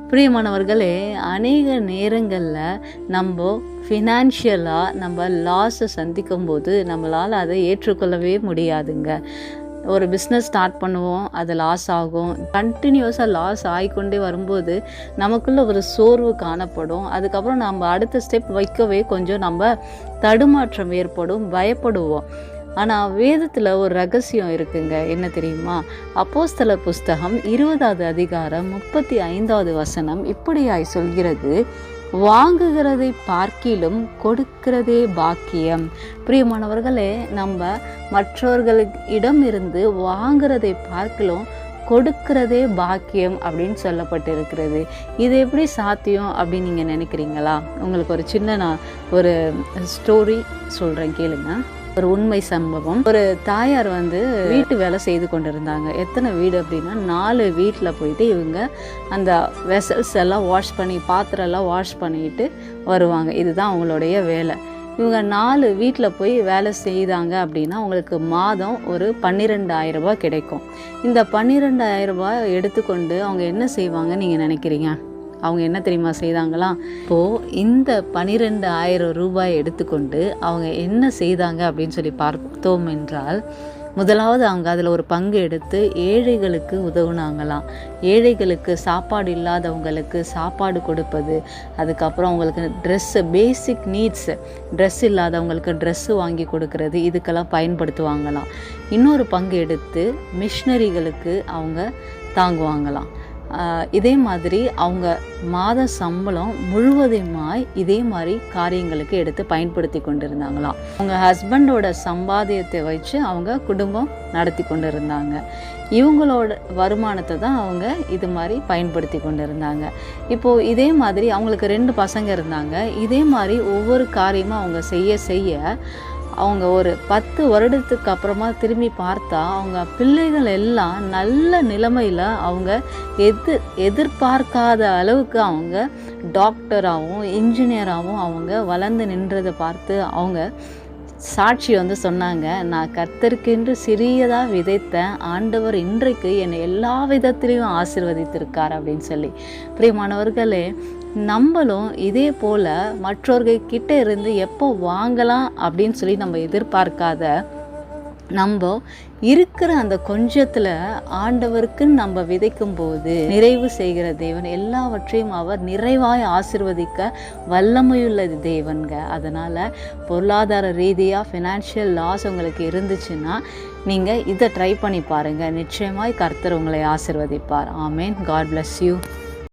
பிரியமானவர்களே, அநேக நேரங்களில் நம்ம ஃபினான்ஷியலாக நம்ம லாஸை சந்திக்கும் போது நம்மளால் அதை ஏற்றுக்கொள்ளவே முடியாதுங்க. ஒரு பிஸ்னஸ் ஸ்டார்ட் பண்ணுவோம், அது லாஸ் ஆகும். கண்டினியூஸாக லாஸ் ஆகிக்கொண்டே வரும்போது நமக்குள்ளே ஒரு சோர்வு காணப்படும். அதுக்கப்புறம் நம்ம அடுத்த ஸ்டெப் வைக்கவே கொஞ்சம் நம்ம தடுமாற்றம் ஏற்படும், பயப்படுவோம். ஆனால் வேதத்தில் ஒரு ரகசியம் இருக்குங்க. என்ன தெரியுமா? அப்போஸ்தலர் புஸ்தகம் 20வது அதிகாரம் 35வது வசனம் இப்படியாய் சொல்கிறது, வாங்குகிறதை பார்க்கிலும் கொடுக்கிறதே பாக்கியம். பிரியமானவர்களே, நம்ம மற்றவர்களிடமிருந்து வாங்குறதை பார்க்கிலும் கொடுக்கிறதே பாக்கியம் அப்படின்னு சொல்லப்பட்டிருக்கிறது. இது எப்படி சாத்தியம் அப்படின்னு நீங்கள் நினைக்கிறீங்களா? உங்களுக்கு ஒரு சின்ன நான் ஒரு ஸ்டோரி சொல்கிறேன், கேளுங்க. ஒரு உண்மை சம்பவம். ஒரு தாயார் வீட்டு வேலை செய்து கொண்டிருந்தாங்க. எத்தனை வீடு அப்படின்னா 4 வீட்டில் போயிட்டு இவங்க அந்த வெசல்ஸ் எல்லாம் வாஷ் பண்ணி, பாத்திரம் எல்லாம் வாஷ் பண்ணிட்டு வருவாங்க. இதுதான் அவங்களுடைய வேலை. இவங்க 4 வீட்டில் போய் வேலை செய்தாங்க அப்படின்னா அவங்களுக்கு மாதம் ஒரு 12,000 ரூபாய் கிடைக்கும். இந்த 12,000 ரூபாய் எடுத்துக்கொண்டு அவங்க என்ன செய்வாங்க நீங்கள் நினைக்கிறீங்க? அவங்க என்ன தெரியுமா செய்தாங்களாம்? இப்போது இந்த 12,000 ரூபாய் எடுத்துக்கொண்டு அவங்க என்ன செய்தாங்க அப்படின்னு சொல்லி பார்த்தோம் என்றால், முதலாவது அவங்க அதில் ஒரு பங்கு எடுத்து ஏழைகளுக்கு உதவுனாங்களாம். ஏழைகளுக்கு, சாப்பாடு இல்லாதவங்களுக்கு சாப்பாடு கொடுப்பது, அதுக்கப்புறம் அவங்களுக்கு ட்ரெஸ்ஸு, பேசிக் நீட்ஸ், ட்ரெஸ் இல்லாதவங்களுக்கு ட்ரெஸ்ஸு வாங்கி கொடுக்கறது, இதுக்கெல்லாம் பயன்படுத்துவாங்களாம். இன்னொரு பங்கு எடுத்து மிஷினரிகளுக்கு அவங்க தாங்குவாங்களாம். இதே மாதிரி அவங்க மாத சம்பளம் முழுவதுமாய் இதே மாதிரி காரியங்களுக்கு எடுத்து பயன்படுத்தி கொண்டிருந்தாங்களாம். அவங்க ஹஸ்பண்டோட சம்பாத்தியத்தை வச்சு அவங்க குடும்பம் நடத்தி கொண்டு இருந்தாங்க. இவங்களோட வருமானத்தை தான் அவங்க இது மாதிரி பயன்படுத்தி கொண்டு இருந்தாங்க. இப்போது இதே மாதிரி அவங்களுக்கு 2 பசங்க இருந்தாங்க. இதே மாதிரி ஒவ்வொரு காரியமும் அவங்க செய்ய அவங்க ஒரு 10 வருடத்துக்கு அப்புறமா திரும்பி பார்த்தா அவங்க பிள்ளைகள் எல்லாம் நல்ல நிலைமையில் அவங்க எதிர்பார்க்காத அளவுக்கு அவங்க டாக்டராகவும் இன்ஜினியராகவும் அவங்க வளர்ந்து நின்றதை பார்த்து அவங்க சாட்சி சொன்னாங்க, நான் கர்த்தருக்கென்று சிறியதாக விதைத்தேன், ஆண்டவர் இன்றைக்கு என்னை எல்லா விதத்திலையும் ஆசீர்வதித்திருக்கார் அப்படின்னு சொல்லி. பிரியமானவர்களே, நம்மளும் இதே போல் மற்றவர்கிட்ட இருந்து எப்போ வாங்கலாம் அப்படின்னு சொல்லி நம்ம எதிர்பார்க்காத, நம்ம இருக்கிற அந்த கொஞ்சத்தில் ஆண்டவருக்குன்னு நம்ம விதைக்கும் போது நிறைவு செய்கிற தேவன் எல்லாவற்றையும் அவர் நிறைவாய் ஆசீர்வதிக்க வல்லமையுள்ள தேவன்க. அதனால் பொருளாதார ரீதியாக ஃபினான்ஷியல் லாஸ் உங்களுக்கு இருந்துச்சுன்னா நீங்கள் இதை ட்ரை பண்ணி பாருங்கள். நிச்சயமாய் கர்த்தர் உங்களை ஆசீர்வதிப்பார். ஆமேன். God bless you.